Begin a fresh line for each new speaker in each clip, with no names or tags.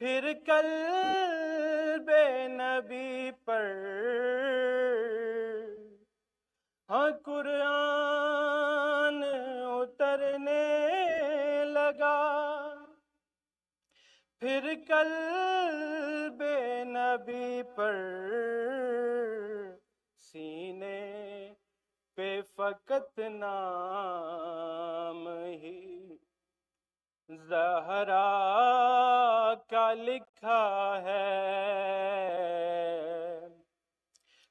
پھر قلب نبی پر ہاں قرآن اترنے لگا، پھر قلب نبی پر سینے پہ فقط نام ہی زہرا کا لکھا ہے،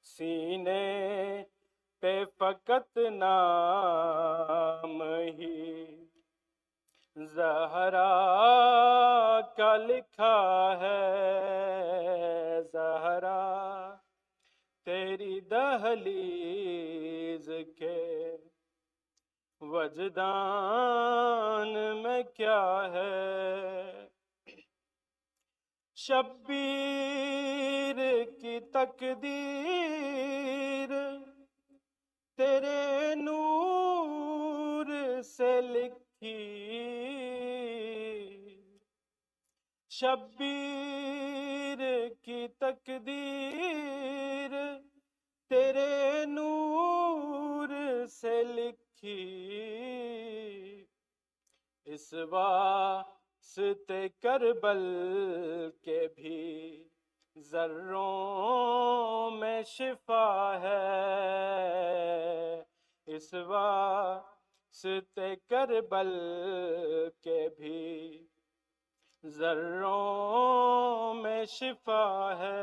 سینے پہ فقط نام ہی زہرا کا لکھا ہے، زہرا تیری دہلیز کے وجدان میں کیا ہے، شبیر کی تقدیر تیرے نور سے لکھی، شبیر کی تقدیر تیرے نور سے لکھی، اس واسطے کربل کے بھی ذروں میں شفا ہے، اس واسطے کربل کے بھی ذروں میں شفا ہے،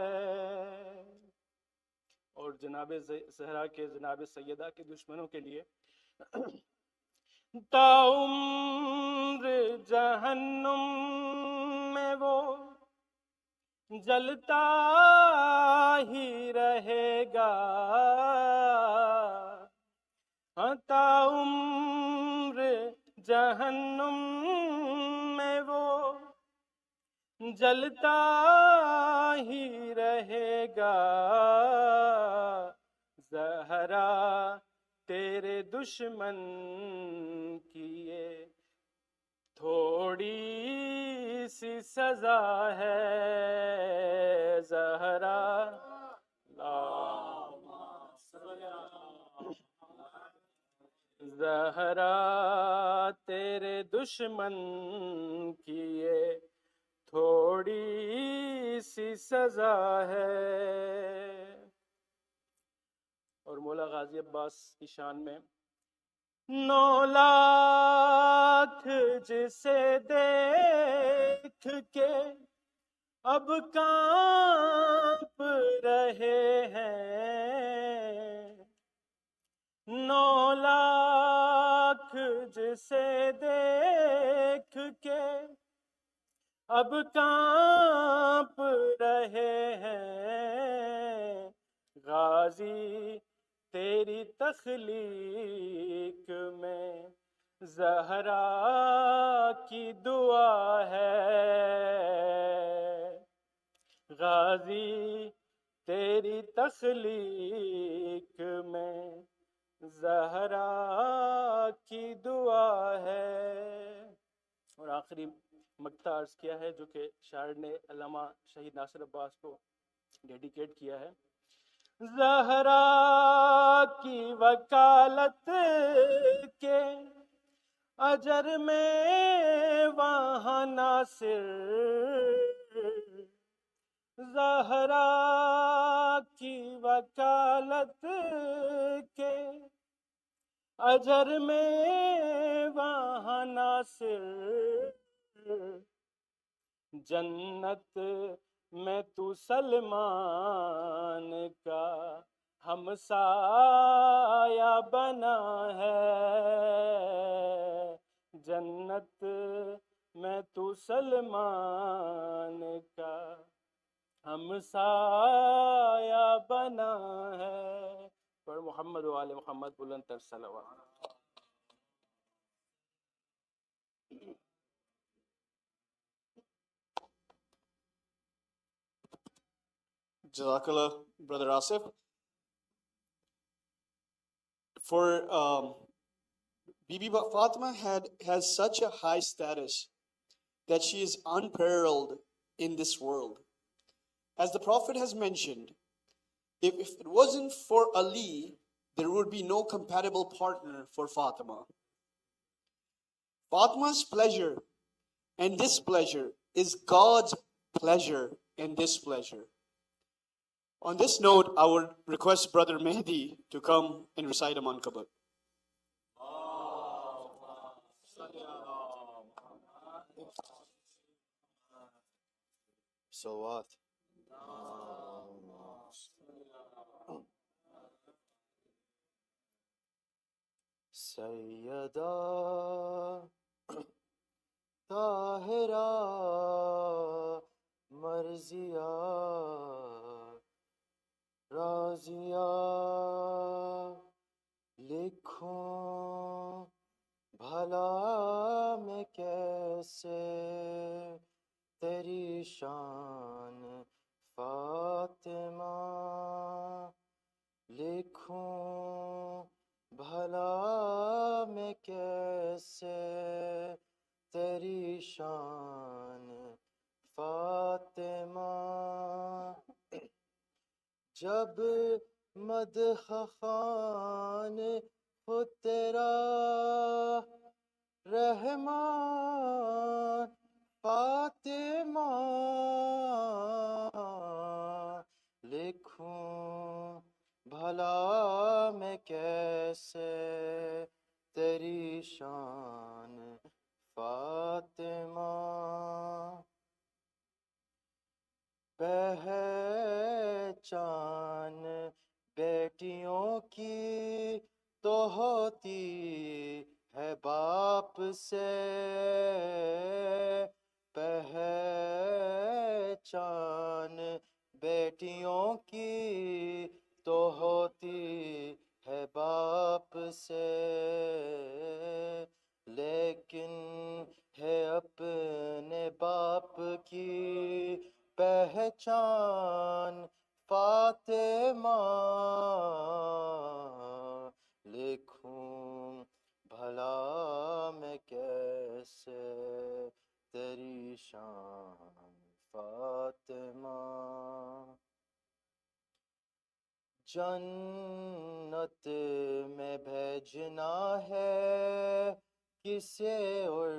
اور جناب زہرا کے جناب سیدہ کے دشمنوں کے لیے تا عمر جہنم میں وہ جلتا ہی رہے گا، تا عمر جہنم میں وہ جلتا ہی رہے گا، زہرا تیرے دشمن کی یہ تھوڑی سی سزا ہے، زہرا زہرا تیرے دشمن کی یہ تھوڑی سی سزا ہے، اور مولا غازی عباس کی شان میں 9 لاکھ جسے دیکھ کے اب کانپ رہے ہیں، 9 لاکھ جسے دیکھ کے اب کانپ رہے ہیں، غازی تیری تخلیق میں زہرا کی دعا ہے، غازی تیری تخلیق میں زہرا کی دعا ہے، اور آخری مقطع عرض کیا ہے جو کہ شاعر نے علامہ شہید ناصر عباس کو ڈیڈیکیٹ کیا ہے، زہرا کی وکالت کے اجر میں وہاں ناصر، زہرا کی وکالت کے اجر میں وہاں ناصر، جنت میں تو سلمان کا ہمسایہ بنا ہے، جنت میں تو سلمان کا ہمسایہ بنا ہے، پر محمد و آل محمد بلند تر صلوات۔
Jazakallah, Brother Asif. For Bibi Fatima has such a high status that she is unparalleled in this world. As the Prophet has mentioned, if it wasn't for Ali, there would be no compatible partner for Fatima. Fatima's pleasure and displeasure is God's pleasure and displeasure. On this note, I would request Brother Mehdi to come and recite a manqabat.
Salawat. Syeda Tahira Marziya Razia لکھوں بھلا میں کیسے تیری شان فاطمہ لکھوں بھلا میں کیسے تیری شان فاطمہ جب مدح خوان خود تیرا رحمان فاطمہ لکھوں بھلا میں کیسے تیری شان فاطمہ پہچان بیٹیوں کی تو ہوتی ہے باپ سے پہچان بیٹیوں کی تو ہوتی ہے باپ سے لیکن ہے اپنے باپ کی پہچان فاطمہ لکھوں بھلا میں کیسے تیری شان فاطمہ جنت میں بھیجنا ہے کسے اور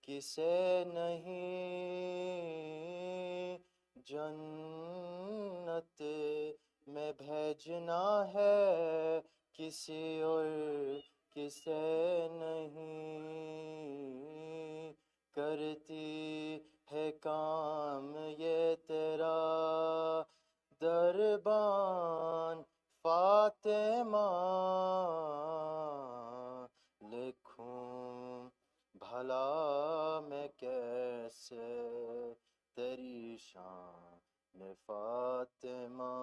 کسے نہیں جنت میں بھیجنا ہے کسی اور کسے نہیں کرتی ہے کام یہ تیرا دربان فاطمہ لکھوں بھلا میں کیسے تیری شان فاطمہ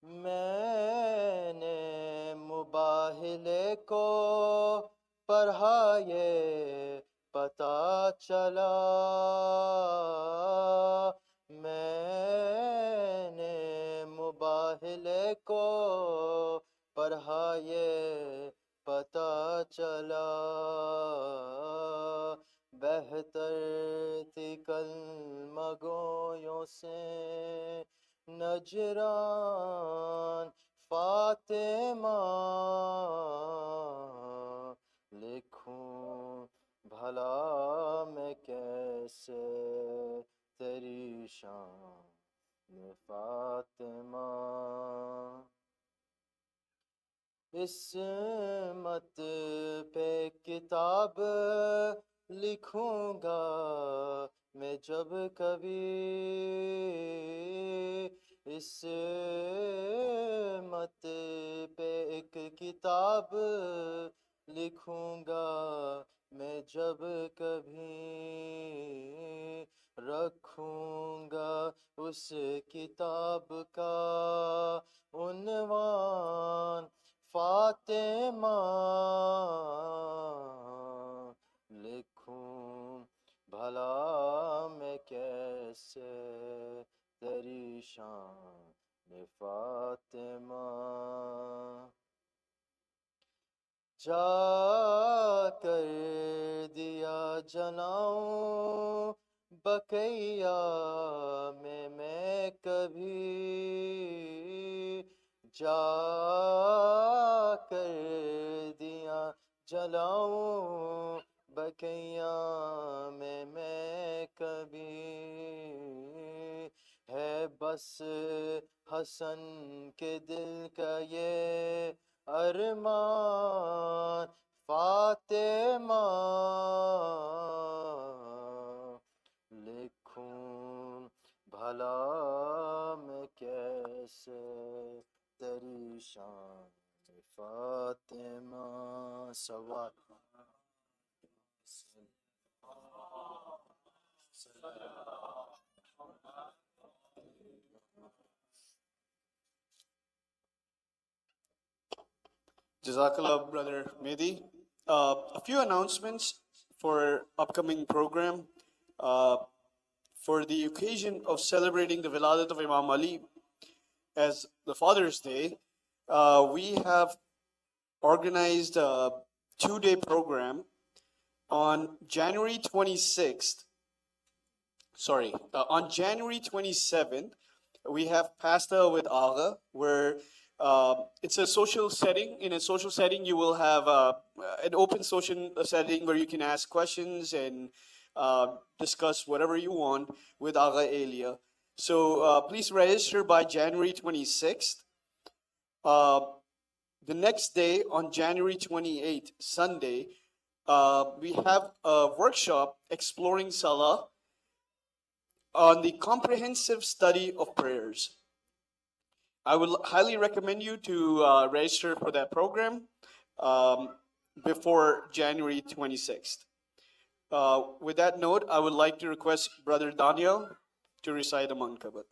میں نے مباہلے کو پڑھا یہ پتہ چلا میں نے مباہلے کو پڑھا یہ پتہ چلا بہتر تھی کلمہ گویوں سے نجران فاطمہ لکھوں بھلا میں کیسے تیری شان فاطمہ عصمت پہ کتاب لکھوں گا میں جب کبھی عصمت پہ ایک کتاب لکھوں گا میں جب کبھی رکھوں گا اس کتاب کا عنوان فاطمہ لکھوں بھلا میں کیسے تیری شان فاطمہ جا کر دیا جلاؤں بقیا میں کبھی جا کر دیا جلاؤں بقیا میں کبھی ہے بس حسن کے دل کا یہ ارمان فاطمہ لکھوں بھلا میں کیسے تیری شان فاطمہ سوال
Jazakallah, Brother Mehdi. A few announcements for upcoming program. For the occasion of celebrating the Wiladat of Imam Ali as the Father's Day, we have organized a 2-day program on January 26th. On January 27th, we have Pasta with Agha, where it's a social setting. In a social setting, you will have an open social setting where you can ask questions and discuss whatever you want with Agha Elia. So please register by January 26th. The next day, on January 28th, Sunday, we have a workshop exploring Salah on the comprehensive study of prayers. I would highly recommend you to register for that program before January 26th. With that note, I would like to request Brother Daniel to recite the Mankabat.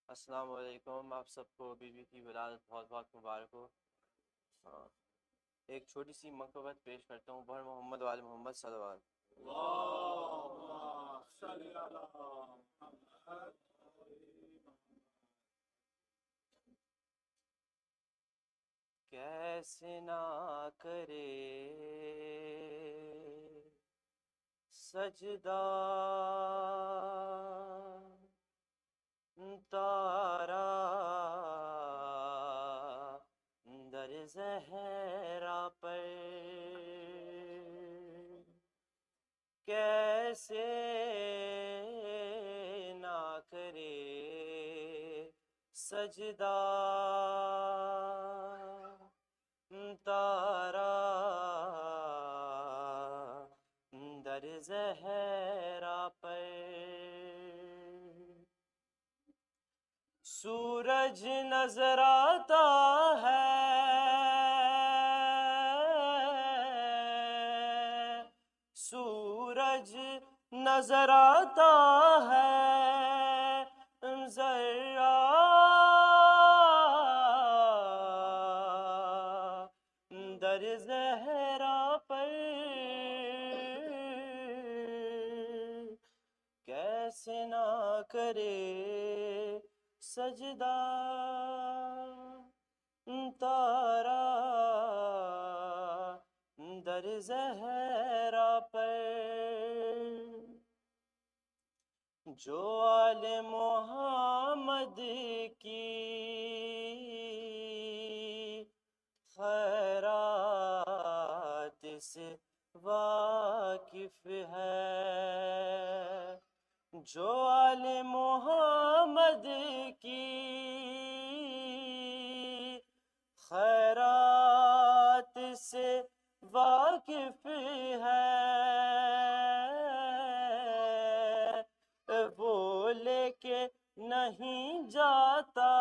السلام علیکم. آپ سب کو be be کی ولادت بہت بہت مبارک ہو. ایک چھوٹی سی منقبت پیش کرتا ہوں. بہر محمد وال محمد صلوات. کیسے نہ کرے سجدہ تارا در زہرا پر کیسے نہ کرے سجدہ تارا در زہرا پر سورج نظر آتا ہے سورج نظر آتا ہے ذرا در زہرا پر کیسے نہ کرے سجدہ تارا در زہرا پر جو آل محمد کی خیرات سے واقف ہے جو آل محمد کی خیرات سے واقف ہے وہ لے کے نہیں جاتا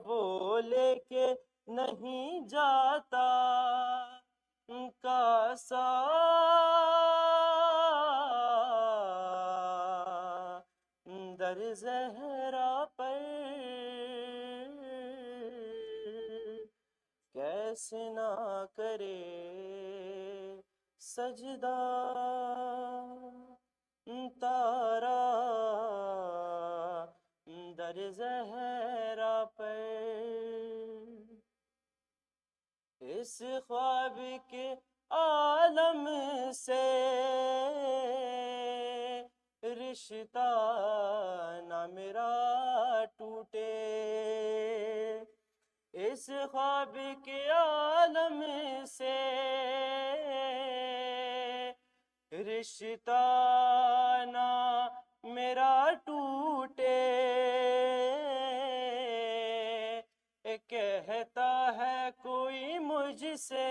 وہ لے کے نہیں جاتا کاسا در زہرا پر کیسے نہ کرے سجدہ تارا در زہرا پر، اس خواب کے عالم سے رشتہ نہ میرا ٹوٹے، اس خواب کے عالم سے رشتہ نہ میرا ٹوٹے، کہتا ہے کوئی مجھ سے،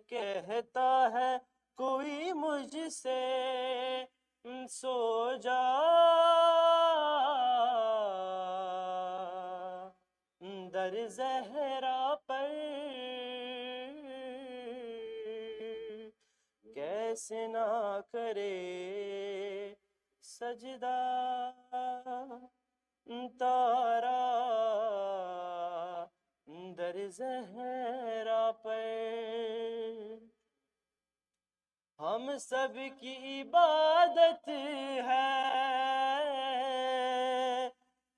کہتا ہے کوئی مجھ سے سو جا در زہرا پر، کیسے نہ کرے سجدہ تارا در زہرا پر، ہم سب کی عبادت ہے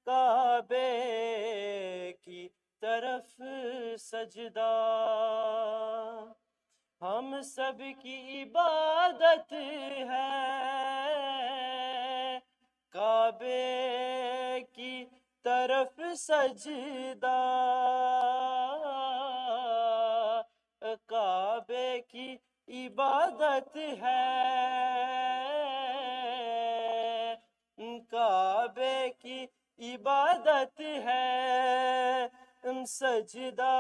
کعبے کی طرف سجدہ، ہم سب کی عبادت ہے کعبے کی طرف سجدہ، کعبے کی عبادت ہے کعبے کی عبادت ہے سجدہ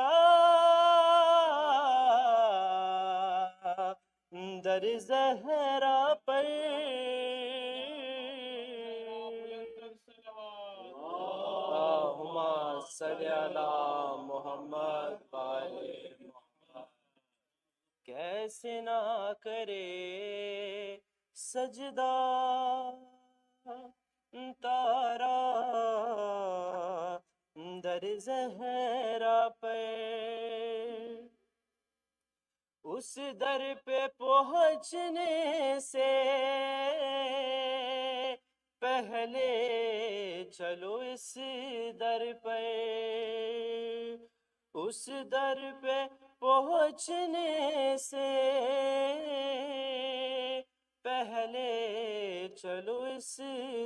در زہرا پر، اللہم صلی علی محمد وآلِ محمد، کیسے نہ کرے سجدہ تارا در زہرا پر، اس در پہ پہنچنے سے پہلے چلو اس در پہ، اس در پہ پہنچنے سے پہلے چلو اس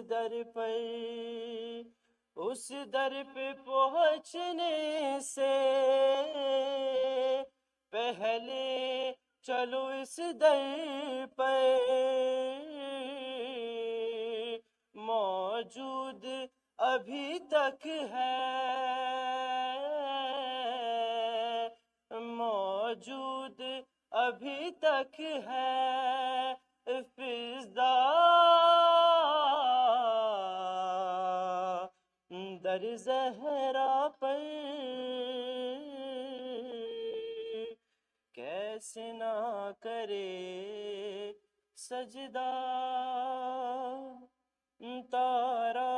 در پہ، اس در پہ پہنچنے سے پہلے چلو اس در پہ، موجود ابھی تک ہے موجود ابھی تک ہے فضا در زہرا پر، کیسے نہ کرے سجدہ تارا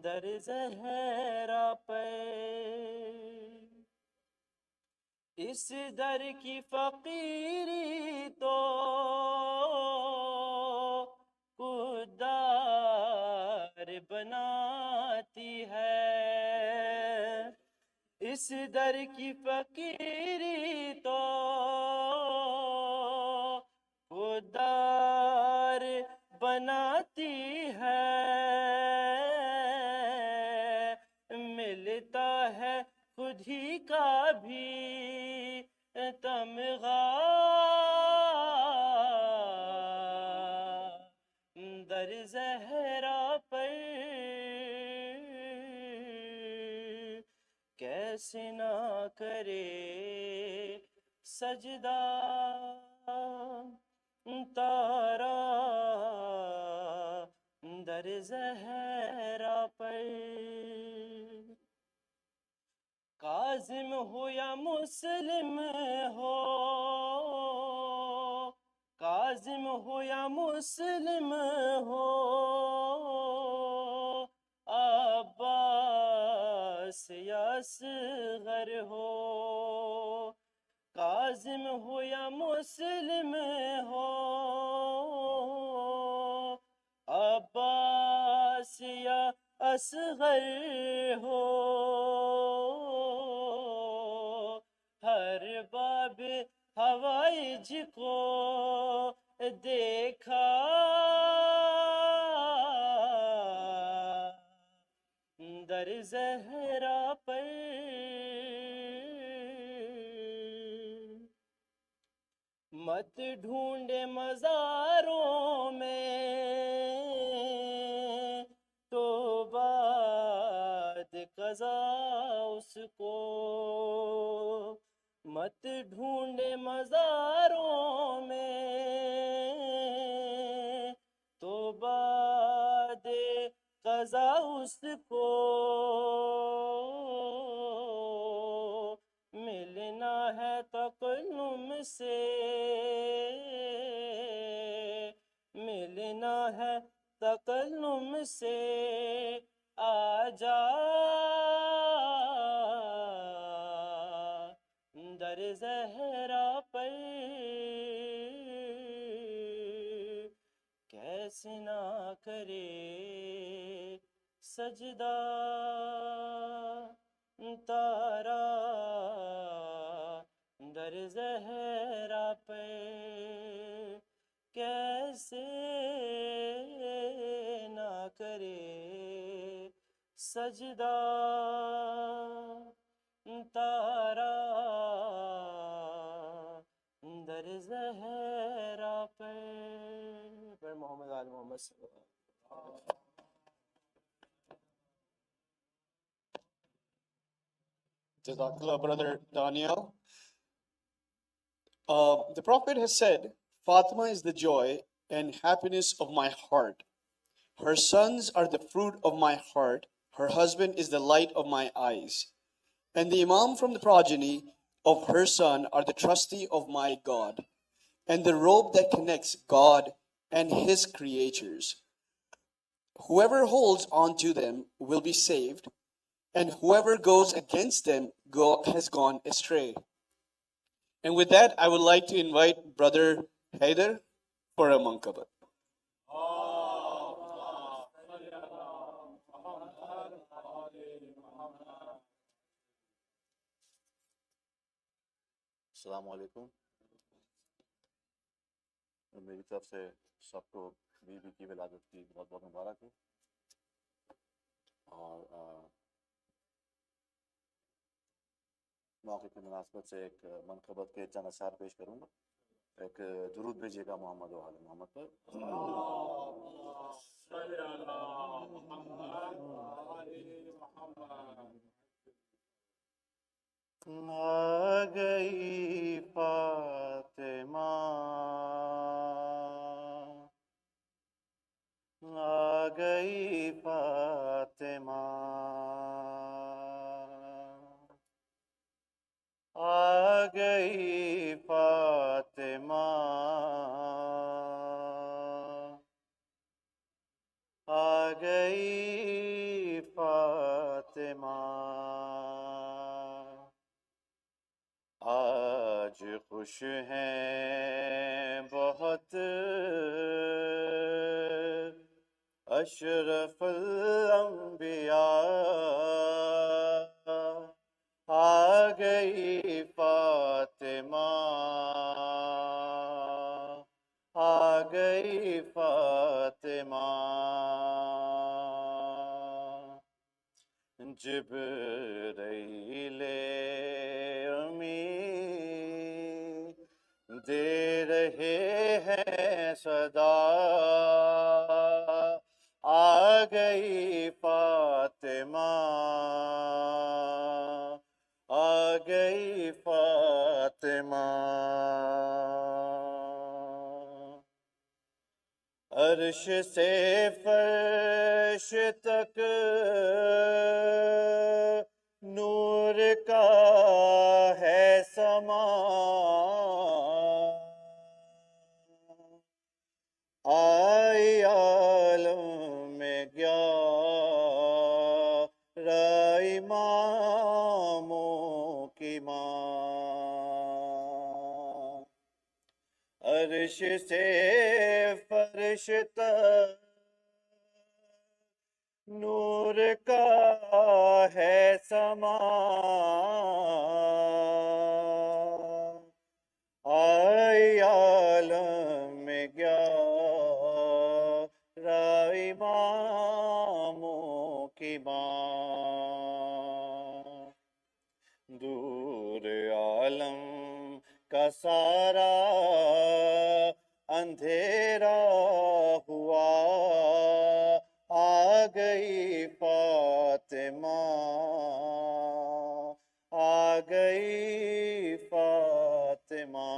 در زہرا پر، اس در کی فقیری تو خوددار بناتی ہے، اس در کی فقیری تو خوددار بناتی ہے، ملتا ہے خود ہی کا بھی تمغہ در زہرا پر، کیسے نہ کرے سجدہ تارا در زہرا پر، کاظم ہو یا مسلم ہو، کاظم ہو یا مسلم ہو، عباس
اصغر ہو، کاظم ہو یا مسلم ہو، عباس یا اصغر ہو، ہر باب ہوائج کو دیکھا در زہرا پر، مت ڈھونڈے مزاروں میں تو بعد قضا اس کو، مت ڈھونڈے مزاروں میں تو بعد قضا اس کو، ملنا ہے تکلم سے، ملنا ہے تکلم سے، آ جا در زہرا پر، کیسے نہ کرے سجدہ تارا در زہرا پہ، کیسے نہ کرے سجدہ تارا در زہرا پہ، پر محمد آل محمد صلی اللہ علیہ وسلم.
Jazakallah, brother Daniel. The Prophet has said, Fatima is the joy and happiness of my heart. Her sons are the fruit of my heart. Her husband is the light of my eyes. And the Imam from the progeny of her son are the trustee of my God, and the rope that connects God and his creatures. Whoever holds on to them will be saved, and whoever goes against them has gone astray. And with that, I would like to invite Brother Haider for a manqabat.
السلام علیکم. میری طرف سے سب کو be be کی ولادت کی بہت بہت مبارک ہو. اور موقع کی مناسبت سے ایک منقبت کے چند اشعار پیش کروں گا. ایک درود بھیجیے گا محمد و آل محمد پر. آ گئی فاطمہ، آ گئی فاطمہ، آ گئی فاطمہ، آ گئی فاطمہ. آج خوش ہیں بہت اشرف الانبیاء، آ گئی فاطمہ، آ گئی فاطمہ. جبرائیل امی دے رہے ہیں صدا، آ گئی فاطمہ، آ گئی فاطمہ. عرش سے فرش تک نور کا ہے سما، آئی عالم میں گیا رائی ماں،
عرش سے فرش تک نور کا ہے سما، آئی عالم میں گیارہ اماموں کی ماں، دور عالم کا سارا اندھیرا ہوا، آ گئی فاطمہ، آ گئی فاطمہ۔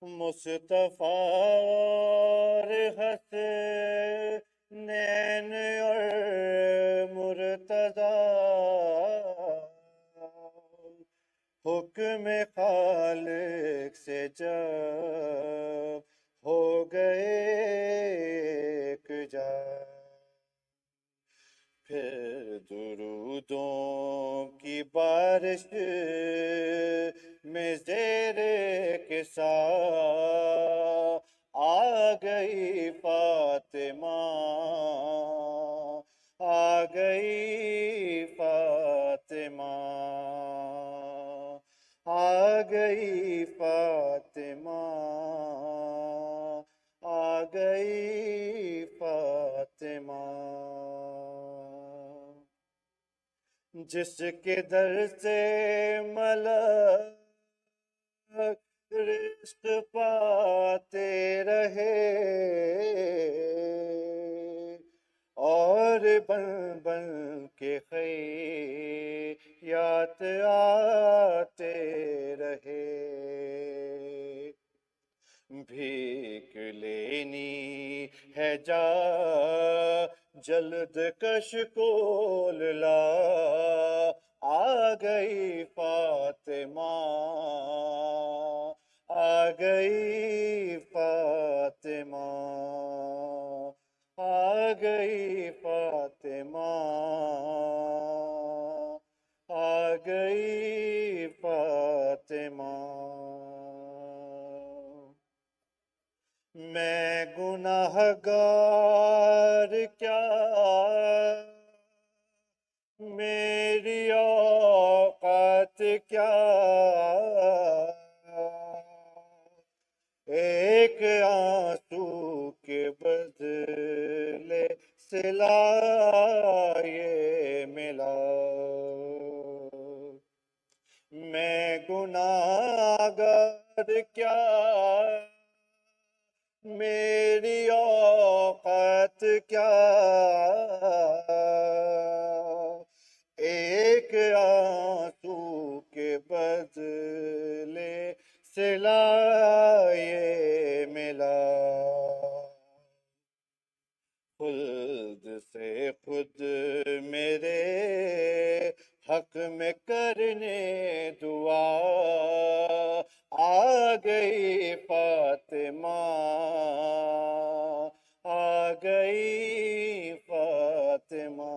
مصطفیٰ اور حسنین اور مرتضیٰ، حکم خالق سے جب ہو گئے ایک جا، پھر درودوں کی بارش میں زیر کے ساتھ آ گئی فاطمہ، آ گئی فاطمہ، آ گئی فاطمہ، آ گئی فاطمہ۔ جس کے در سے ملک رزق پاتے رہے، اور بن بن کے خیرات آتے رہے، بھیک لینی ہے جا جلد کش کول لا، آ گئی فاطمہ، آ گئی فاطمہ، آ گئی فاطمہ، آ گئی فاطمہ۔ میں گناہ گار کیا میری اوقات کیا، ایک آنسو کے بدلے صلا یہ ملا، میں گناہ گار کیا میری اوقات کیا، ایک آنسو کے بدلے صلا یہ ملا، خلد سے خود میرے حق میں کرنے دعا، آ گئی فاطمہ، آ گئی فاطمہ،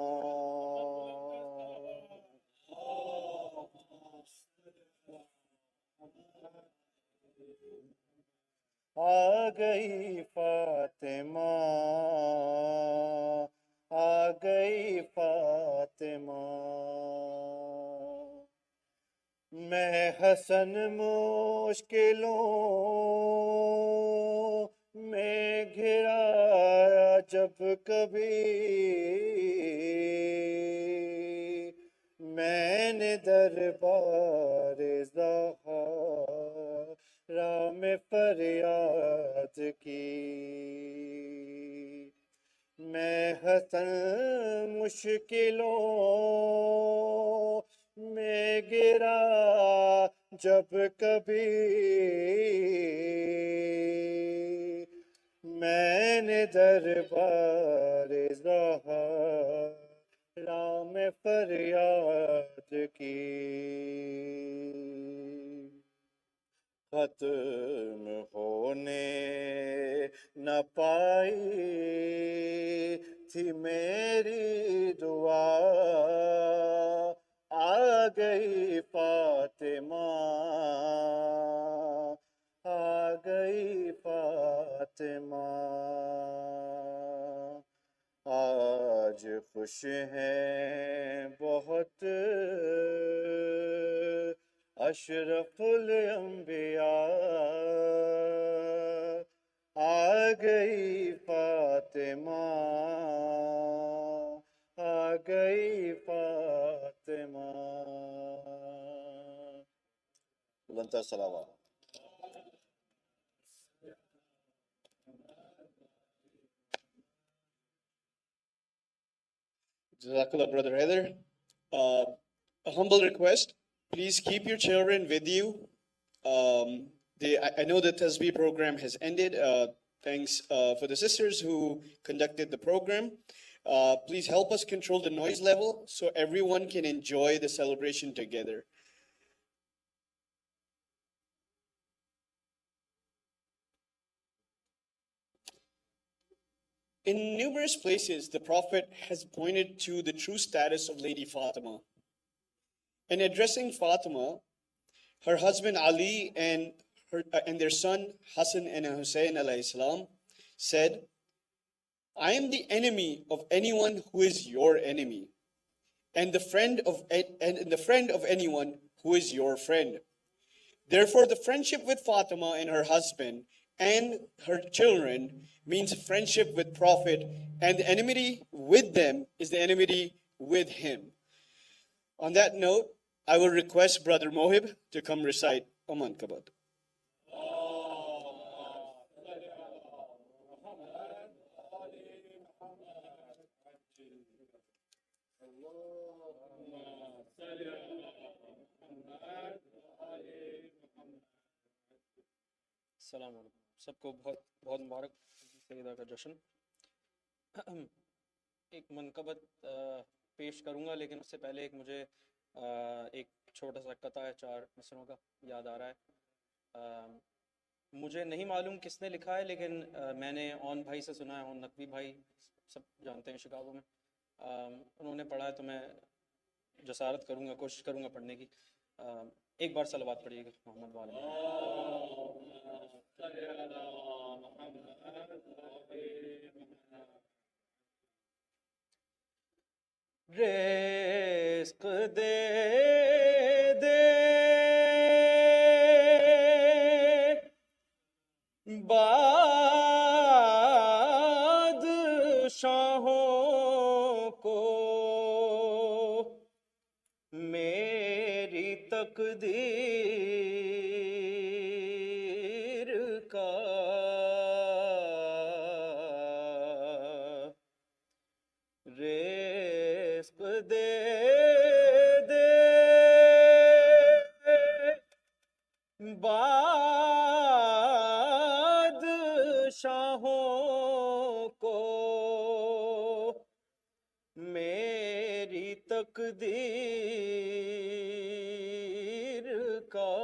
آ گئی فاطمہ، آ گئی فاطمہ۔ میں حسن مشکلوں میں گھرا جب کبھی، میں نے دربار زہرا میں فریاد کی، میں حسن مشکلوں میں گرا جب کبھی، میں نے دربار زہرا میں فریاد کی، ختم ہونے نہ پائی
تھی میری دعا آ گئی فاطمہ آ گئی فاطمہ آج خوش ہیں بہت اشرف الانبیاء آ گئی فاطمہ آ گئی فاطمہ بلند صلوات
Jazakallah, Brother Heather. A humble request, please keep your children with you. I know the Tasbih program has ended. Thanks for the sisters who conducted the program. Please help us control the noise level so everyone can enjoy the celebration together. In numerous places, the Prophet has pointed to the true status of Lady Fatima. In addressing Fatima, her husband Ali and their son Hassan and Hussein alayhi salam said, I am the enemy of anyone who is your enemy, and the friend of anyone who is your friend. Therefore, the friendship with Fatima and her husband and her children means friendship with Prophet, and the enmity with them is the enmity with him. On that note, I will request Brother Mohib to come recite Aman Kabad.
السلام علیکم سب کو بہت بہت مبارک سیدہ کا جشن. ایک منقبت پیش کروں گا، لیکن اس سے پہلے مجھے ایک چھوٹا سا قطع ہے 4 مصرعوں کا یاد آ رہا ہے. مجھے نہیں معلوم کس نے لکھا ہے، لیکن میں نے اون بھائی سے سنا ہے. اون نقوی بھائی سب جانتے ہیں شکاگو میں، انہوں نے پڑھا ہے، تو میں جسارت کروں گا، کوشش کروں گا پڑھنے کی. ایک بار صلوات پڑھیے گا محمد والے. رزق دے دے بادشاہوں کو میری تقدیر کا رزق دے دے بادشاہوں کو میری تقدیر کا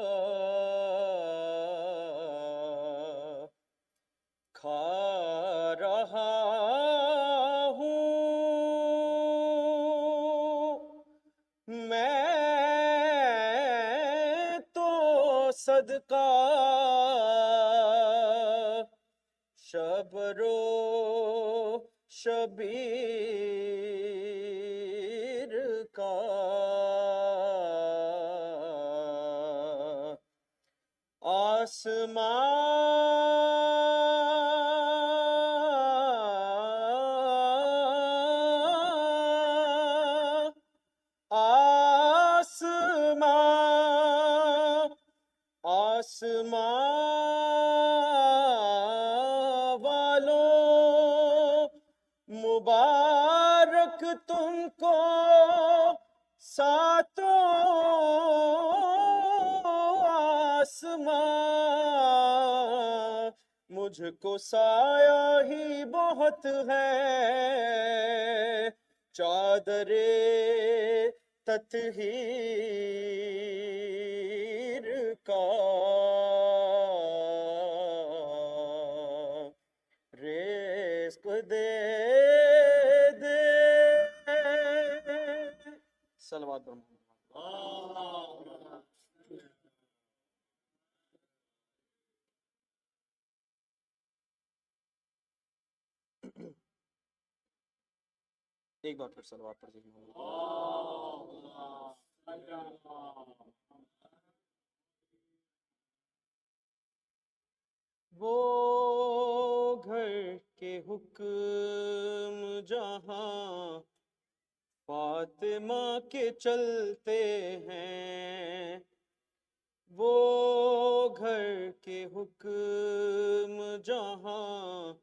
کھا رہا صدقہ شبرو شبیر کا آسمان والوں مبارک تم کو ساتوں آسمان، مجھ کو سایہ ہی بہت ہے چادر تطہیر کا رزق دے محمد اور محمد ایک بار پھر صلوات پر ذکر وہ گھر کے حکم جہاں فاطمہ کے چلتے ہیں، وہ گھر کے حکم جہاں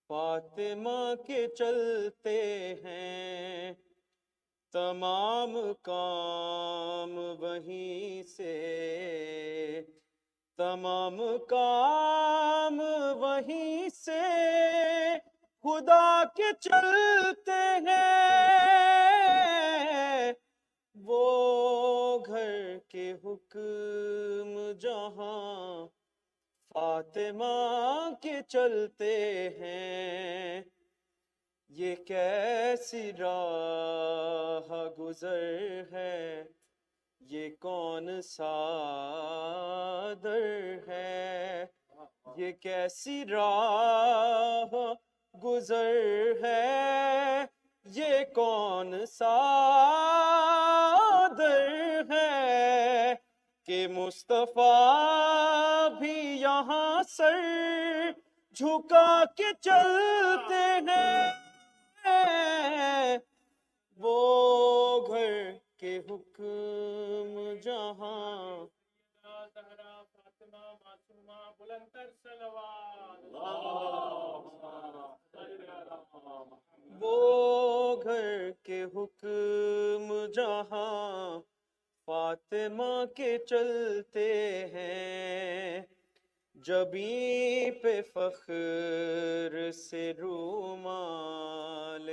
فاطمہ کے چلتے ہیں، تمام کام وہیں سے، تمام کام وہیں سے خدا کے چلتے ہیں، وہ گھر کے حکم جہاں فاطمہ کے چلتے ہیں، یہ کیسی راہ گزر ہے، یہ کون سا در ہے، یہ کیسی راہ گزر ہے، یہ کون سا در ہے کہ مصطفیٰ بھی یہاں سر جھکا کے چلتے ہیں، وہ گھر کے حکم جہاں
زہرا فاطمہ معصومہ بلندر صلوات
وہ گھر کے حکم جہاں فاطمہ کے چلتے ہیں، جبیں پہ فخر سے رومال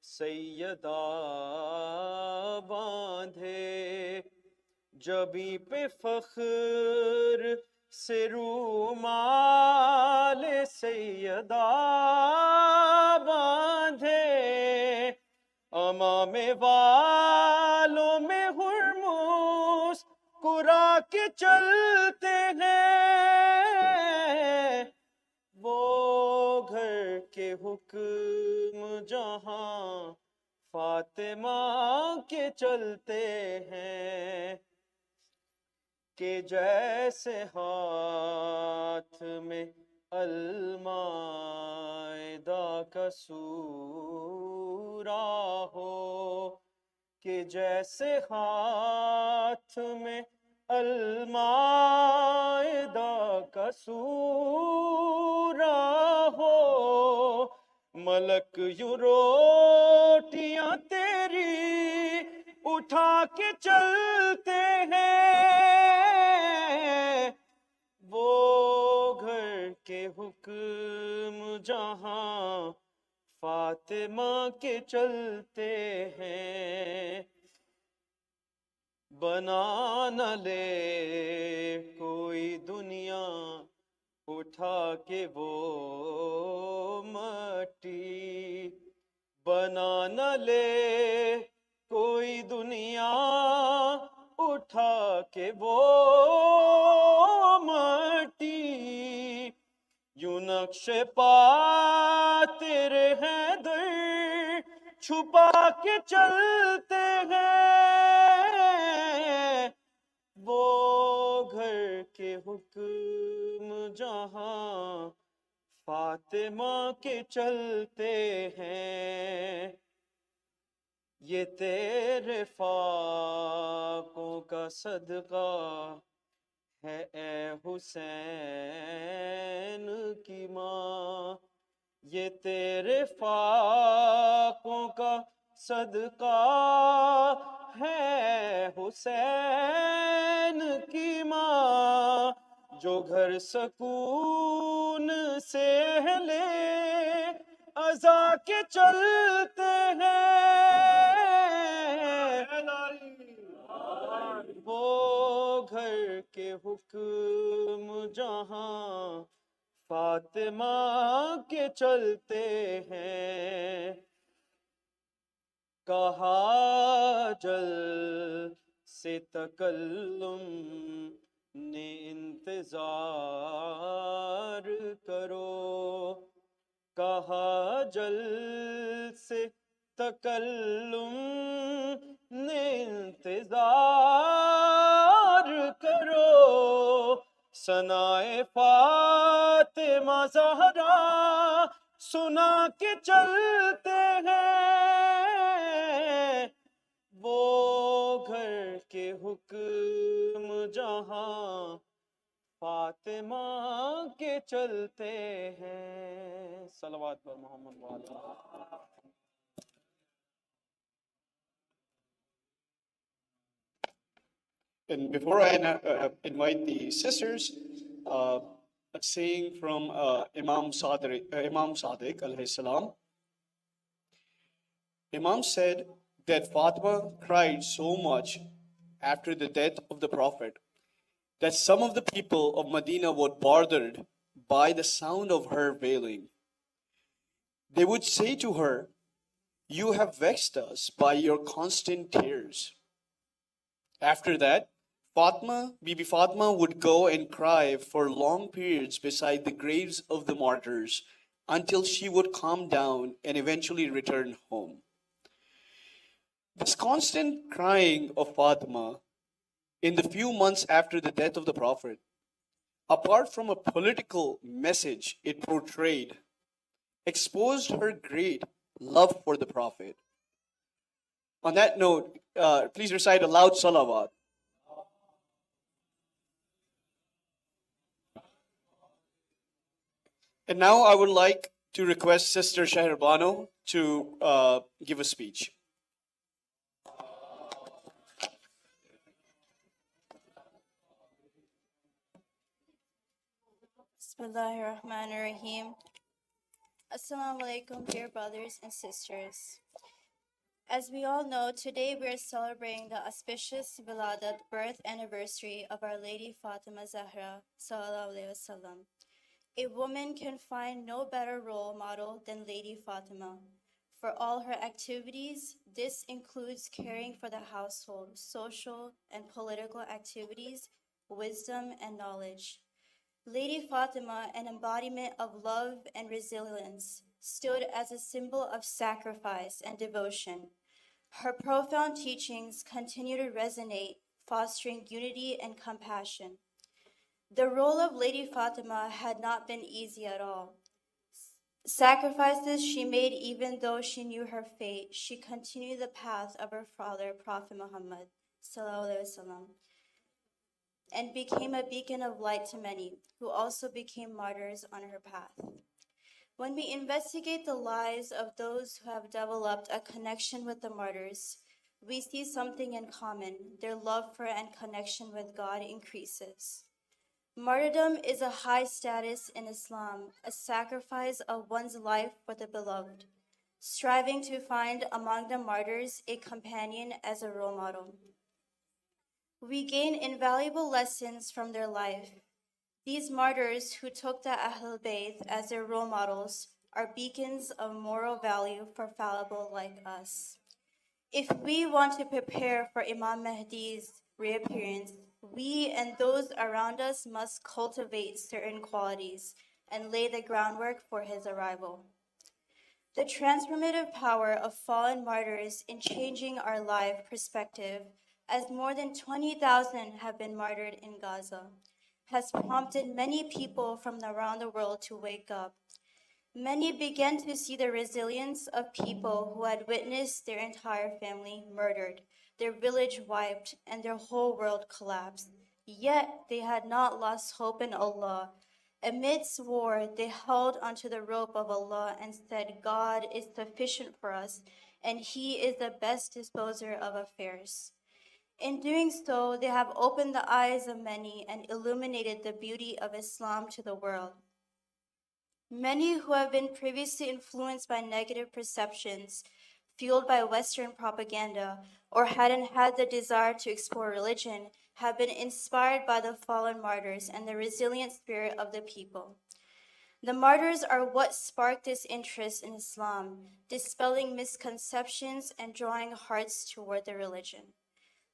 سیدہ باندھے، جبیں پہ فخر سے رومال سیدہ باندھے، امام والوں میں ہرمز کرا کے چلتے ہیں، وہ گھر کے حکم جہاں فاطمہ کے چلتے ہیں، کہ جیسے ہاتھ میں المائدہ کا سورہ ہو، کہ جیسے ہاتھ میں المائدہ کا سورہ ہو، ملک یوں روٹیاں تیری اٹھا کے چلتے ہیں، وہ گھر کے حکم جہاں فاطمہ کے چلتے ہیں، بنا نہ لے کوئی دنیا اٹھا کے وہ مٹی، بنا نہ لے کوئی دنیا اٹھا کے وہ مٹی، یوں نقش پا تیرے ہیں در چھپا کے چلتے ہیں، وہ گھر کے حکم جہاں فاطمہ کے چلتے ہیں، یہ تیرے فاقوں کا صدقہ ہے اے حسین کی ماں، یہ تیرے فاقوں کا صدقہ ہے حسین کی ماں، جو گھر سکون سے اہل عزا کے چلتے ہیں، وہ گھر کے حکم جہاں فاطمہ کے چلتے ہیں، कहा जल से तकल्लुम ने इंतजार करो, कहा जल से तकल्लुम ने इंतजार करो, सनाए फातिमा ज़हरा सुना के चलते हैं, वो घर के हुक्म जहां फातिमा के चलते हैं। सलवात पर मोहम्मद वाले।
And before I invite the sisters, a saying from Imam Sadiq alayhi salam. Imam said that Fatima cried so much after the death of the Prophet that some of the people of Medina were bothered by the sound of her wailing. They would say to her, "You have vexed us by your constant tears." After that, Bibi Fatima would go and cry for long periods beside the graves of the martyrs until she would calm down and eventually return home. This constant crying of Fatima in the few months after the death of the Prophet, apart from a political message it portrayed, exposed her great love for the Prophet. On that note, please recite a loud salawat. And now I would like to request Sister Shahrbano to give a speech.
Bismillahirrahmanirrahim. Assalamu alaikum, dear brothers and sisters. As we all know, today we are celebrating the auspicious Wilada birth anniversary of Our Lady Fatima Zahra sallallahu alaihi wasallam. A woman can find no better role model than Lady Fatima. For all her activities, this includes caring for the household, social and political activities, wisdom and knowledge. Lady Fatima, an embodiment of love and resilience, stood as a symbol of sacrifice and devotion. Her profound teachings continue to resonate, fostering unity and compassion. The role of Lady Fatima had not been easy at all. Sacrifices she made even though she knew her fate, she continued the path of her father, Prophet Muhammad, sallallahu alaihi wasallam, and became a beacon of light to many, who also became martyrs on her path. When we investigate the lives of those who have developed a connection with the martyrs, we see something in common. Their love for and connection with God increases. Martyrdom is a high status in Islam, a sacrifice of one's life for the beloved, striving to find among the martyrs a companion as a role model. We gain invaluable lessons from their life. These martyrs who took the Ahlul Bayt as their role models are beacons of moral value for fallible like us. If we want to prepare for Imam Mahdi's reappearance, we and those around us must cultivate certain qualities and lay the groundwork for his arrival. The transformative power of fallen martyrs in changing our life perspective, as more than 20,000 have been martyred in Gaza, has prompted many people from around the world to wake up. Many began to see the resilience of people who had witnessed their entire family murdered, their village wiped, and their whole world collapsed. Yet they had not lost hope in Allah. Amidst war, they held onto the rope of Allah and said, "God is sufficient for us, and He is the best disposer of affairs." In doing so, they have opened the eyes of many and illuminated the beauty of Islam to the world. Many who have been previously influenced by negative perceptions, fueled by Western propaganda, or hadn't had the desire to explore religion, have been inspired by the fallen martyrs and the resilient spirit of the people. The martyrs are what sparked this interest in Islam, dispelling misconceptions and drawing hearts toward the religion.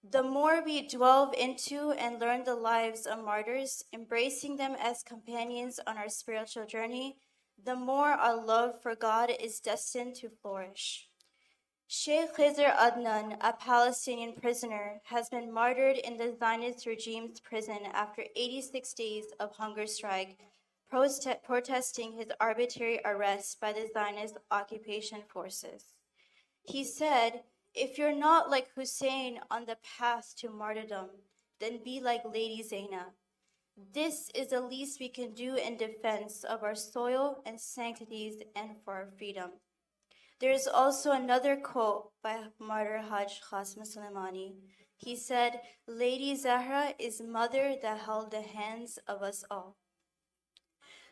The more we delve into and learn the lives of martyrs, embracing them as companions on our spiritual journey, the more our love for God is destined to flourish. Sheikh Khizr Adnan, a Palestinian prisoner, has been martyred in the Zionist regime's prison after 86 days of hunger strike, protesting his arbitrary arrest by the Zionist occupation forces. He said, "If you're not like Hussein on the path to martyrdom, then be like Lady Zainab. This is the least we can do in defense of our soil and sanctities and for our freedom." There is also another quote by martyr Hajj Qasim Soleimani. He said, "Lady Zahra is mother that held the hands of us all."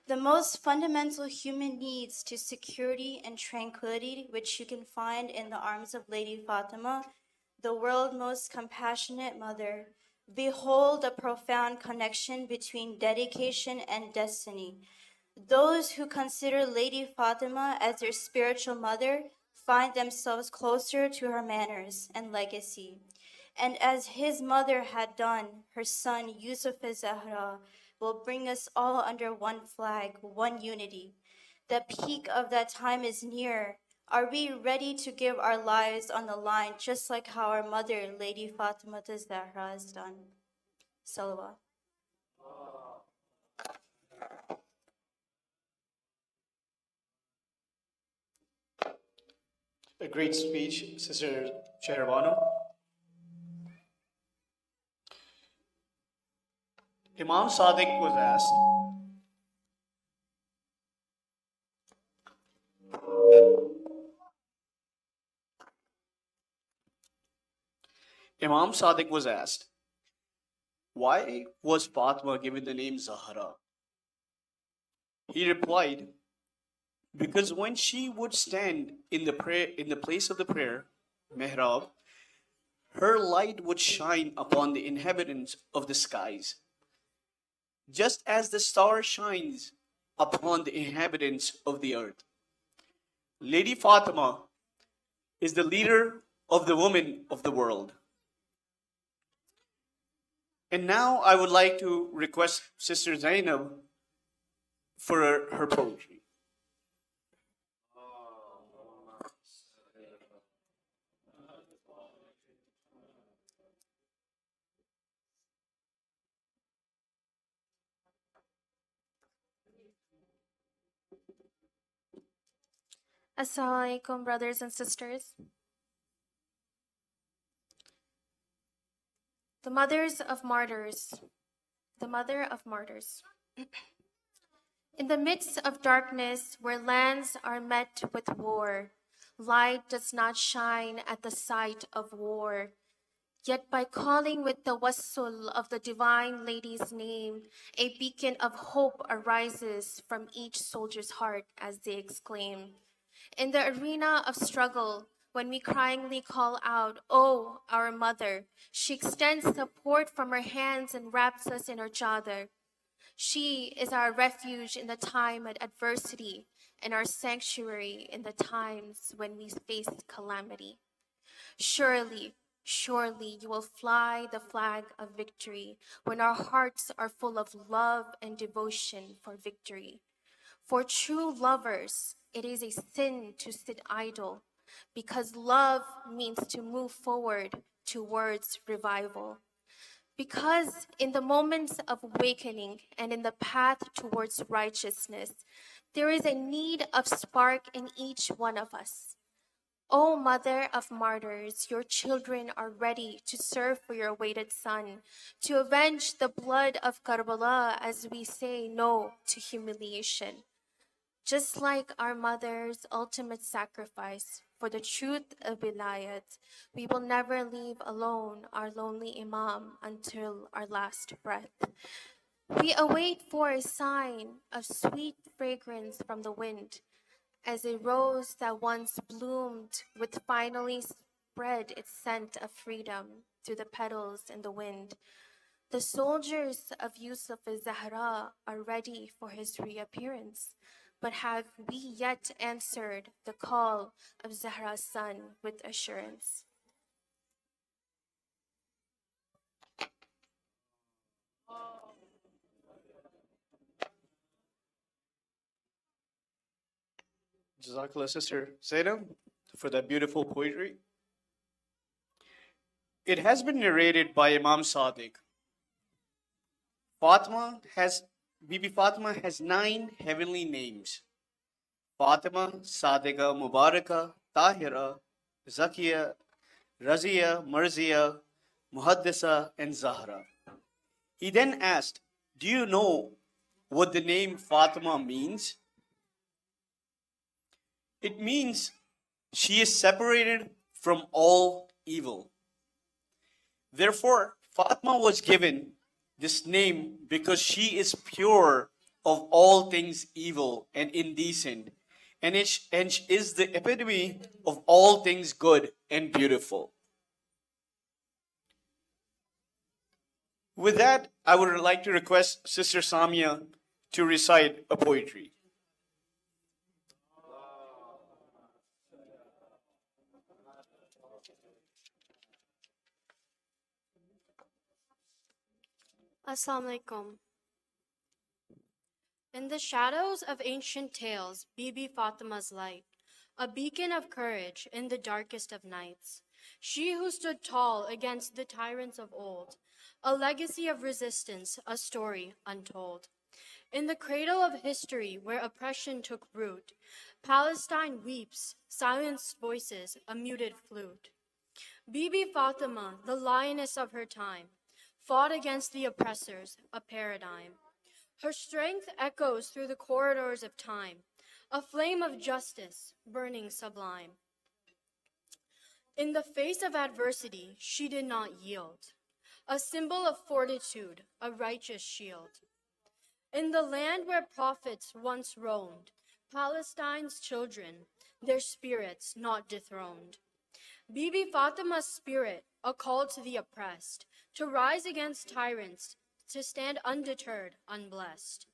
The most fundamental human needs to security and tranquility, which you can find in the arms of Lady Fatima, the world's most compassionate mother. Behold a profound connection between dedication and destiny. Those who consider Lady Fatima as their spiritual mother find themselves closer to her manners and legacy. And as his mother had done, her son Yusuf Zahra will bring us all under one flag, one unity. The peak of that time is near. Are we ready to give our lives on the line, just like how our mother, Lady Fatima Zahra, has done? Salawat.
A great speech, Sister Sheherwano. Imam Sadiq was asked, Imam Sadiq was asked, why was Fatima given the name Zahra? He replied, because when she would stand in the place of the prayer, mihrab, her light would shine upon the inhabitants of the skies, just as the star shines upon the inhabitants of the earth. Lady Fatima is the leader of the women of the world. And now I would like to request Sister Zainab for her poetry.
Assalamu alaikum, brothers and sisters. The mothers of martyrs. The mother of martyrs. In the midst of darkness, where lands are met with war, light does not shine at the sight of war. Yet by calling with the wassul of the Divine Lady's name, a beacon of hope arises from each soldier's heart as they exclaim. In the arena of struggle, when we cryingly call out, "Oh, our mother," she extends support from her hands and wraps us in her chadar. She is our refuge in the time of adversity and our sanctuary in the times when we face calamity. Surely, surely you will fly the flag of victory when our hearts are full of love and devotion for victory. For true lovers, it is a sin to sit idle, because love means to move forward towards revival. Because in the moments of awakening and in the path towards righteousness, there is a need of spark in each one of us. O Mother of Martyrs, your children are ready to serve for your awaited Son, to avenge the blood of Karbala as we say no to humiliation. Just like our mother's ultimate sacrifice for the truth of Wilayat, we will never leave alone our lonely Imam until our last breath. We await for a sign of sweet fragrance from the wind, as a rose that once bloomed would finally spread its scent of freedom through the petals in the wind. The soldiers of Yusuf al-Zahra are ready for his reappearance, but have we yet answered the call of Zahra's son with assurance?
Jazakallah, Sister Syeda, for that beautiful poetry. It has been narrated by Imam Sadiq. Bibi Fatima has 9 heavenly names: Fatima, Sadiqa, Mubaraka, Tahira, Zakiya, Razia, Marzia, Muhaddisa, and Zahra. He then asked, "Do you know what the name Fatima means?" It means she is separated from all evil. Therefore, Fatima was given this name because she is pure of all things evil and indecent, and is the epitome of all things good and beautiful. With that, I would like to request Sister Samia to recite a poetry.
Assalamu alaikum. In the shadows of ancient tales, Bibi Fatima's light, a beacon of courage in the darkest of nights. She who stood tall against the tyrants of old, a legacy of resistance, a story untold. In the cradle of history where oppression took root, Palestine weeps, silenced voices, a muted flute. Bibi Fatima, the lioness of her time, fought against the oppressors, a paradigm. Her strength echoes through the corridors of time, a flame of justice, burning sublime. In the face of adversity, she did not yield, a symbol of fortitude, a righteous shield. In the land where prophets once roamed, Palestine's children, their spirits not dethroned. Bibi Fatima's spirit, a call to the oppressed, to rise against tyrants, to stand undeterred, unblessed.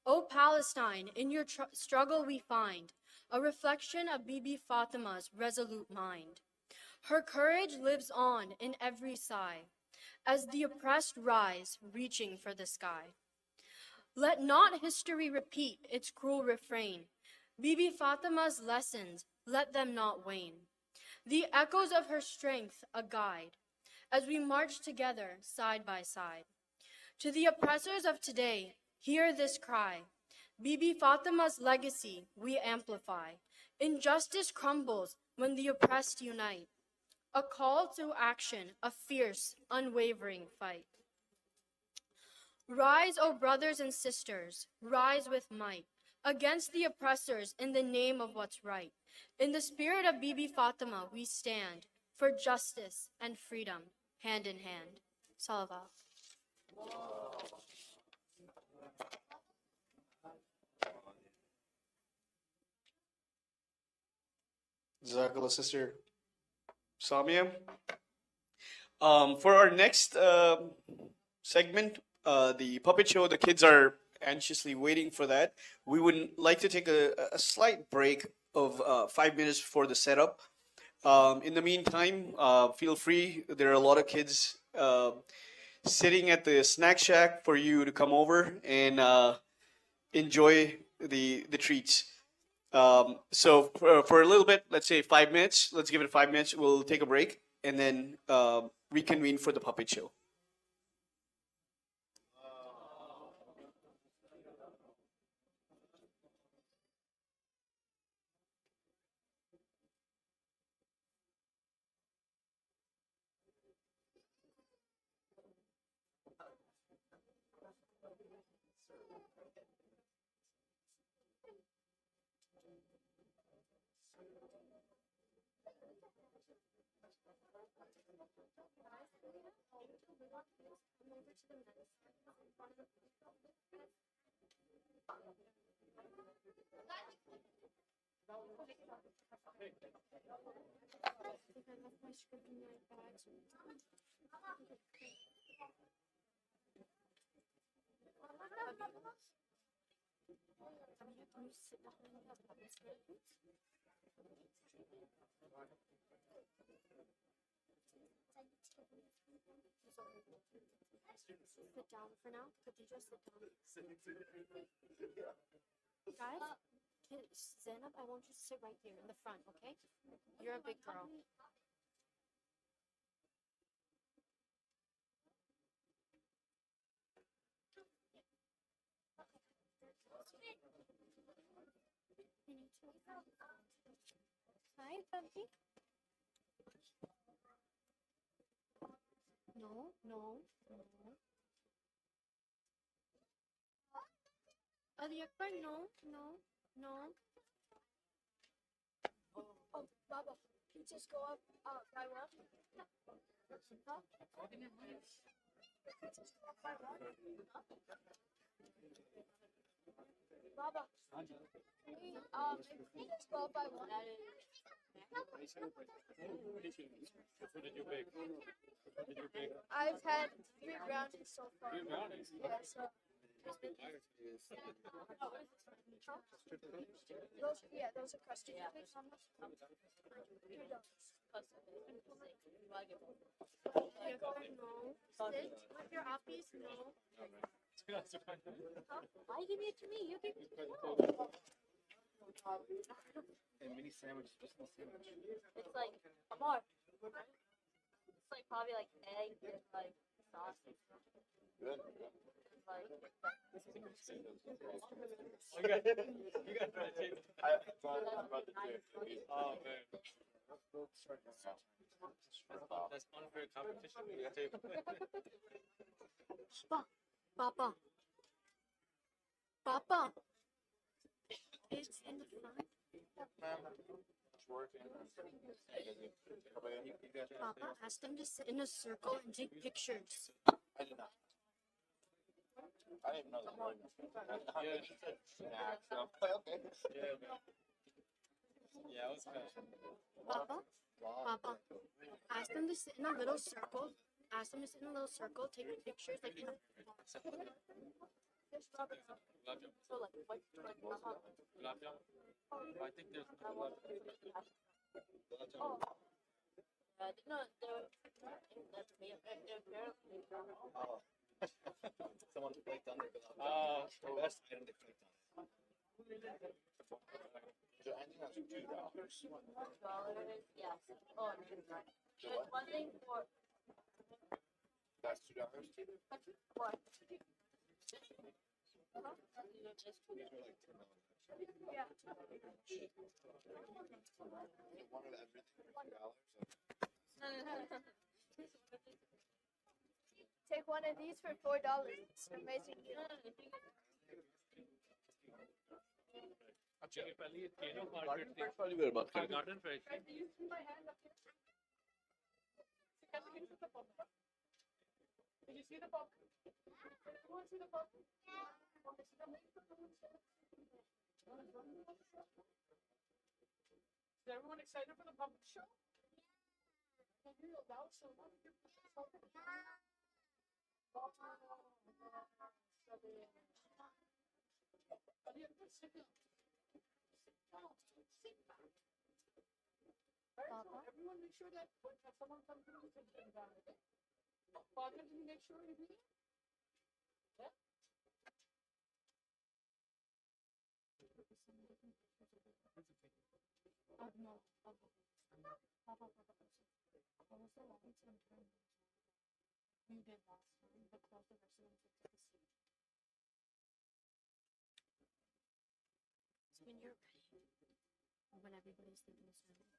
O Palestine, in your struggle we find a reflection of Bibi Fatima's resolute mind. Her courage lives on in every sigh, as the oppressed rise, reaching for the sky. Let not history repeat its cruel refrain. Bibi Fatima's lessons, let them not wane. The echoes of her strength, a guide, as we march together side by side. To the oppressors of today, hear this cry. Bibi Fatima's legacy we amplify. Injustice crumbles when the oppressed unite. A call to action, a fierce, unwavering fight. Rise, O brothers and sisters, rise with might, against the oppressors in the name of what's right. In the spirit of Bibi Fatima, we stand for justice and freedom, hand in hand. Salawat.
Jazakallah, Sister Samia. For our next segment, the puppet show, the kids are anxiously waiting for that. We would like to take a slight break of 5 minutes for the setup. In the meantime, feel free. There are a lot of kids sitting at the snack shack for you to come over and enjoy the treats. So for a little bit, let's say 5 minutes. Let's give it 5 minutes. We'll take a break and then reconvene for the puppet show.
Can you sit behind the puppet skirt, please? Sit down for now. Could you just sit down? Guys, Zainab, I want you to sit right here in the front, okay? You're a big girl. Hi, puppy. No, no, no. Ali Akbar, no, no, no. Oh, Baba, can you just go up by one? Huh? Can you just go up by one? Huh? Baba, can you just go up by one?
What did you bake? What did you bake?
I've had 3 brownies so far.
3 brownies.
Yeah, so there's been those are custard cookies. How much? $3. No. Sit with your oppies. No. Why you give it to me? You give it to me.
A mini sandwich, just a sandwich.
It's like more. It's like probably like egg and like sausage.
Good.
Like
You got try to take.
I thought about the tape.
Oh man. That's unfair competition. You got tape.
Papa. Papa. It's in the front.
It's working.
Papa asked them to sit in a circle and take pictures.
I did not. I didn't even know that.
Yeah.
He said snack, so I'm like, okay.
Yeah, man. Yeah, it was special.
Papa. Papa. Ask them to sit in a little circle. Ask them to sit in a little circle, take pictures like in a
Gulab jamun.
so like what
Gulab jamun. I think there's gulab jamun.
oh no apparently
Oh. Someone flaked on their gulab jamun.
Oh,
The best item they flaked on.
So I think that's $2.
$1 yes oh there's one thing for
That's $2.
for
These were like $10.
yeah
You wanted everything for $2.
Take one of these for $4. It's an amazing deal.
अच्छा ये पहले ये तीनों market थी
Probably we're about
garden fresh Did you see the popcorn? Everyone see the popcorn? Is everyone excited for the puppet show? Everyone make sure that when someone comes in, sit down, okay? Father, can you make sure you do that? Yeah?
You did last time, but close the rest of them to the seat. So when you're ready, when everybody's thinking of starting,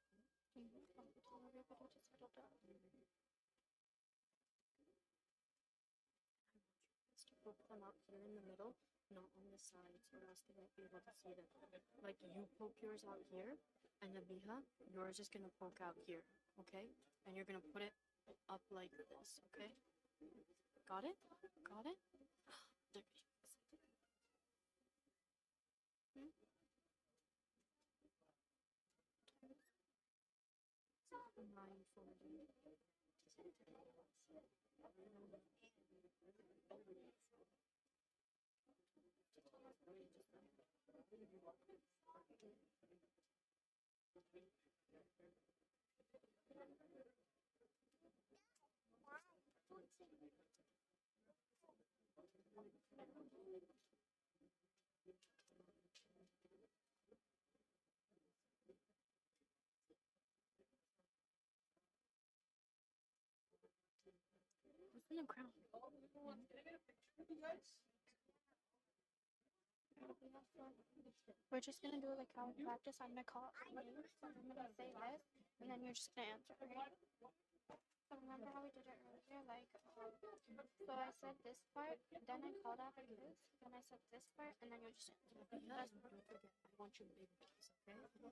can you tell everybody to settle down? I want you to put them out here in the middle, not on the sides, or else they won't be able to see them. Like you poke yours out here, and Nabiha, yours is gonna poke out here, okay? And you're gonna put it up like this, okay? Got it? Got it? There it is. Mindfully.
What's in the ground? We're just gonna do it like how we practice. I'm gonna call out some names. I'm gonna say this, and then you're just gonna answer. Okay? So remember how we did it earlier? Like, so I said this part, then I called out like this, then I said this part, and then you're just answer. That's
Don't forget, I want your big boys, okay? You're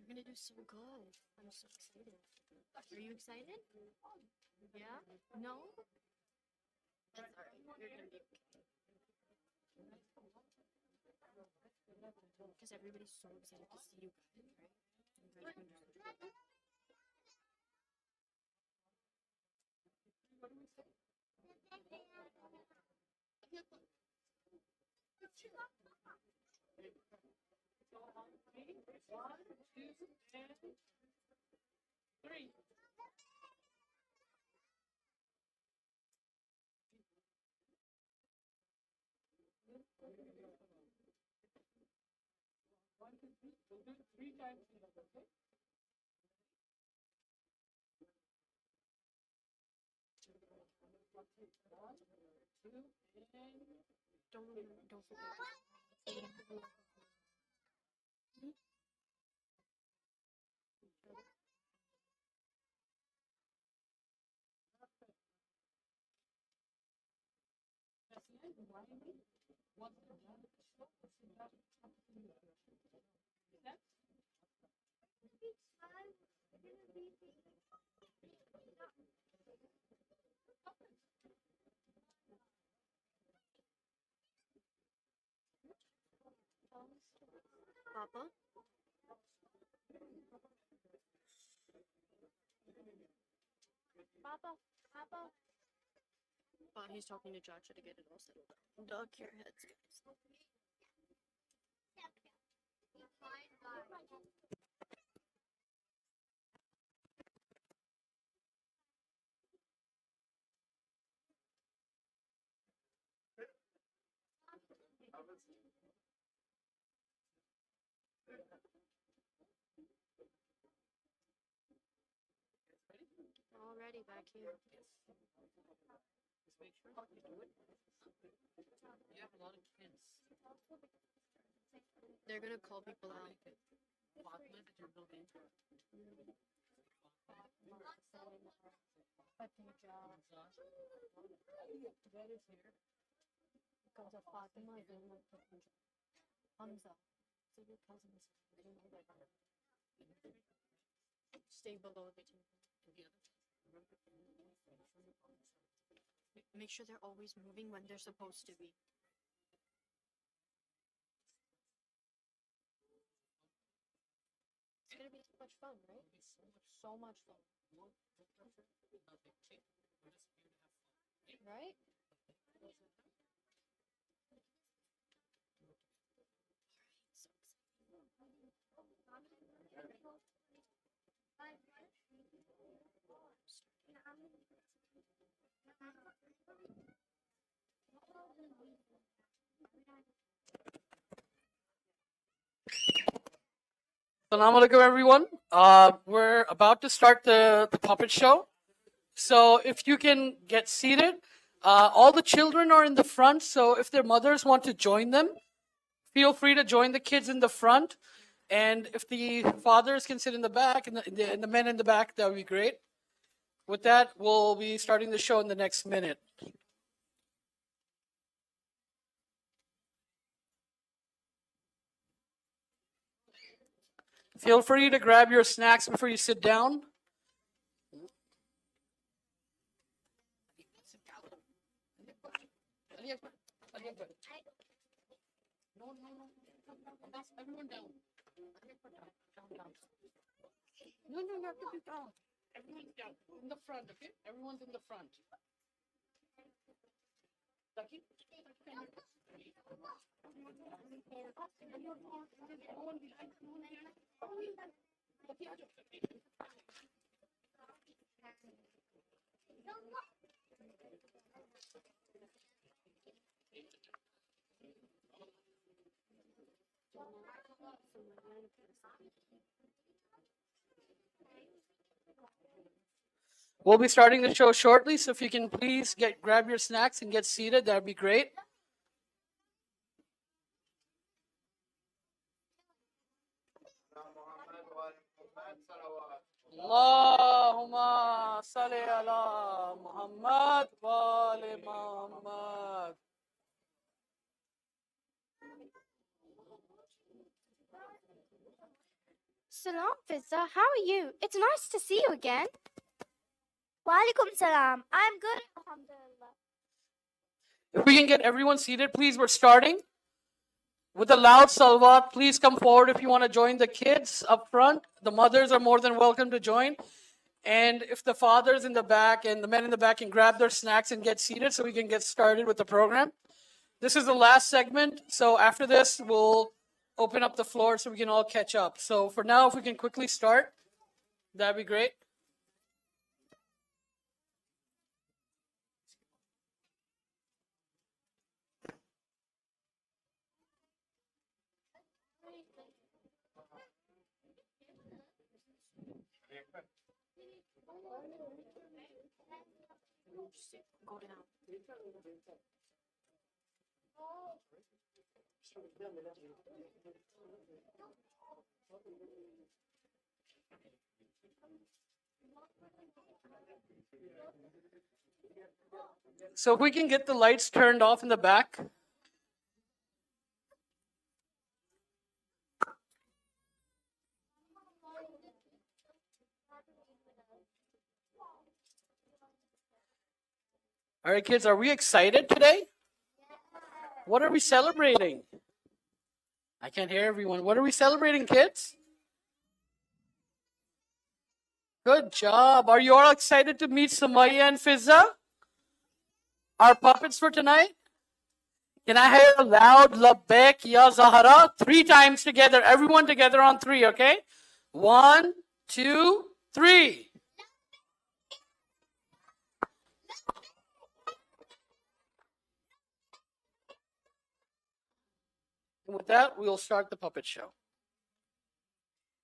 gonna do so good. I'm so excited. Are you excited? Yeah? No? That's alright. You're gonna be okay. Because everybody's so excited to see you guys, right? You guys are gonna do so good. What do we say? One, two, and three. One, two, three. We'll do it 3 times. Okay? One, two, and
don't forget.
Papa?
Papa.
He's talking to Chacha to get it all settled down. Duck your heads, guys.
Already back here.
Just make sure you do it. You have a lot of kids.
They're gonna call people out.
Fatima is your middle name. That is here.
Because of Fatima, then like Hamza. So your cousin is. I don't know that.
Stay below the table.
Make sure they're always moving when they're supposed to be. It's gonna be so much fun, right? So much fun. Right?
Assalamu alaikum, everyone. We're about to start the puppet show. So if you can get seated, all the children are in the front. So if their mothers want to join them, feel free to join the kids in the front. And if the fathers can sit in the back and the men in the back, that would be great. With that, we'll be starting the show in the next minute. Feel free to grab your snacks before you sit down.
Everyone down. No, you have to be down. Everyone's down. In the front, okay? Everyone's in the front. Ducky?
We'll be starting the show shortly, so if you can please grab your snacks and get seated, that'd be great. Allahumma salli ala Muhammad wa ali Muhammad.
Salam, Fizza. How are you? It's nice to see you again.
Walaikum salam. I'm good, alhamdulillah.
If we can get everyone seated, please, we're starting. With a loud salawat, please come forward if you want to join the kids up front. The mothers are more than welcome to join. And if the fathers in the back and the men in the back can grab their snacks and get seated so we can get started with the program. This is the last segment, so after this, we'll open up the floor so we can all catch up. So for now, if we can quickly start, that'd be great.
Go down.
So if we can get the lights turned off in the back. All right, kids, are we excited today? What are we celebrating? I can't hear everyone. What are we celebrating, kids? Good job. Are you all excited to meet Sumaya and Fizza? Our puppets for tonight? Can I hear a loud labbaik ya Zahra? 3 times together. Everyone together on 3, okay? 1, 2, 3. And with that, we'll start the puppet show.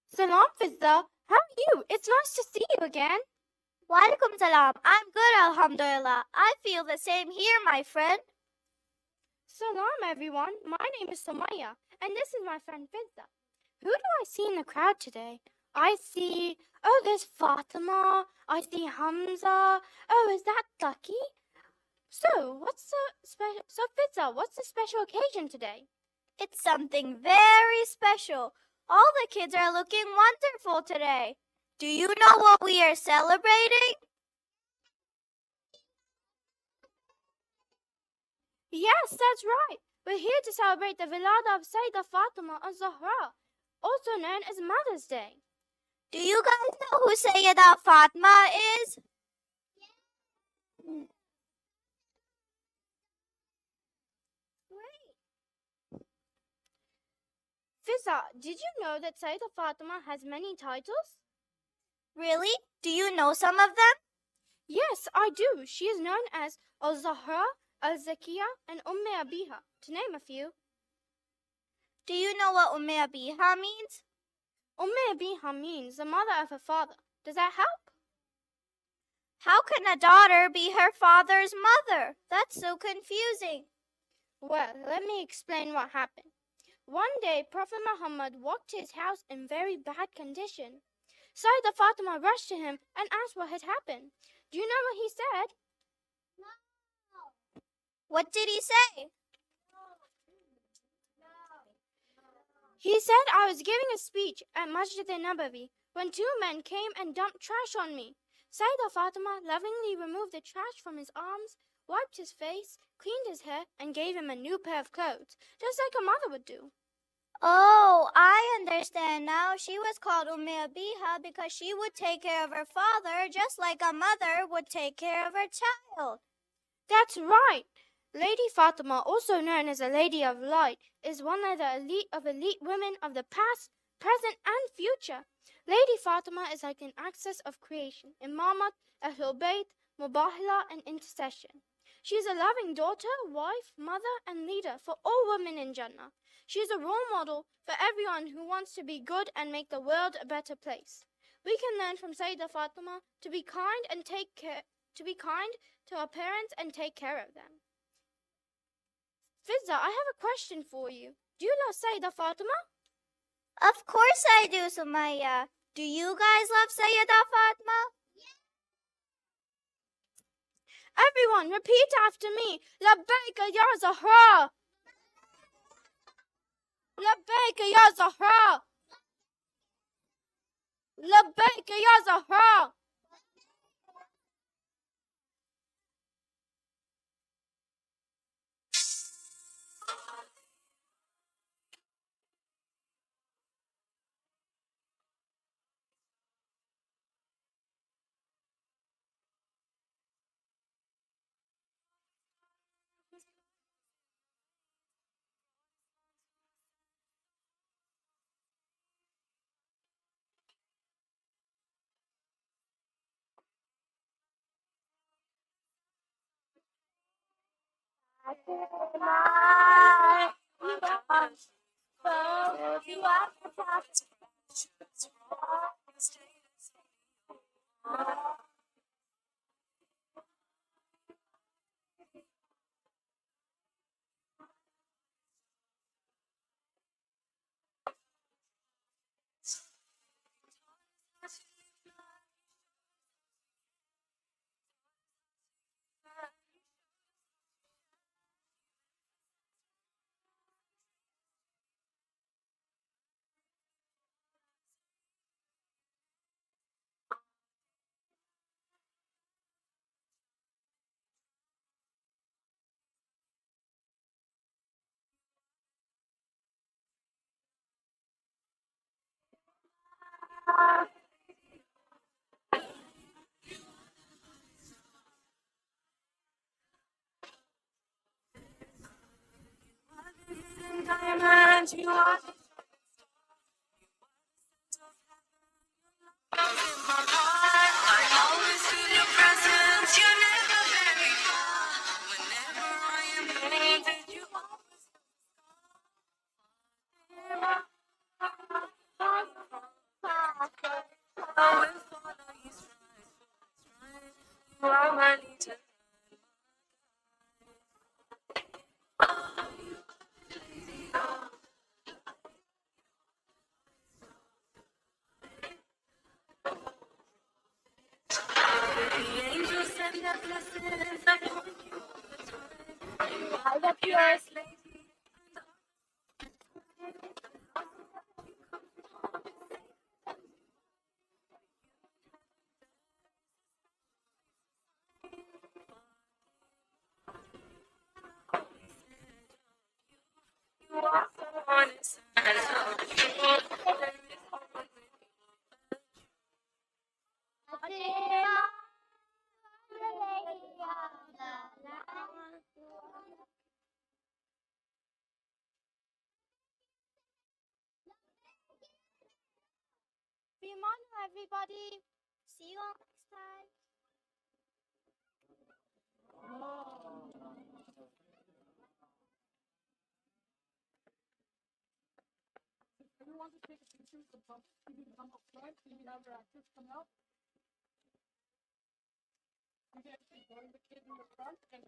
Salam, Fizza. How are you? It's nice to see you again.
Walaikum salam. I'm good, alhamdulillah. I feel the same here, my friend.
Salam, everyone. My name is Sumaya, and this is my friend Fizza. Who do I see in the crowd today? There's Fatima. I see Hamza. Oh, is that Lucky? So, Fizza, what's the special occasion today?
It's something very special. All the kids are looking wonderful today. Do you know what we are celebrating?
Yes, that's right. We're here to celebrate the Wilada of Syeda Fatima al-Zahra, also known as Mother's Day.
Do you guys know who Syeda Fatima is?
Fizza, did you know that Syeda Fatima has many titles?
Really? Do you know some of them?
Yes, I do. She is known as Al-Zahra, Al-Zakiya, and Abiha, to name a few.
Do you know what Abiha means?
Abiha means the mother of her father. Does that help?
How can a daughter be her father's mother? That's so confusing.
Well, let me explain what happened. One day, Prophet Muhammad walked to his house in very bad condition. Syeda Fatima rushed to him and asked what had happened. Do you know what he said?
No. What did he say?
He said I was giving a speech at Masjid al-Nabawi when 2 men came and dumped trash on me. Syeda Fatima lovingly removed the trash from his arms, wiped his face, cleaned his hair, and gave him a new pair of clothes, just like a mother would do.
Oh, I understand now. She was called Abiha because she would take care of her father just like a mother would take care of her child.
That's right. Lady Fatima, also known as a Lady of Light, is one of the elite women of the past, present, and future. Lady Fatima is like an axis of creation, imamat, ahlul bayt, mubahala, and intercession. She is a loving daughter, wife, mother, and leader for all women in Jannah.
She is a role model for everyone who wants to be good and make the world a better place. We can learn from Syeda Fatima to be kind and to our parents and take care of them. Fizza, I have a question for you. Do you love Syeda Fatima? Of course I do, Sumaya. Do you guys love Syeda Fatima? Everyone, repeat after me. Labbaika ya Zahra. Labbaika ya Zahra. Labbaika ya Zahra. Be mindful, everybody. See you all next time.
If you want to take a picture of the pump, you can come outside. We have our actors come out. You can join the kid in the front and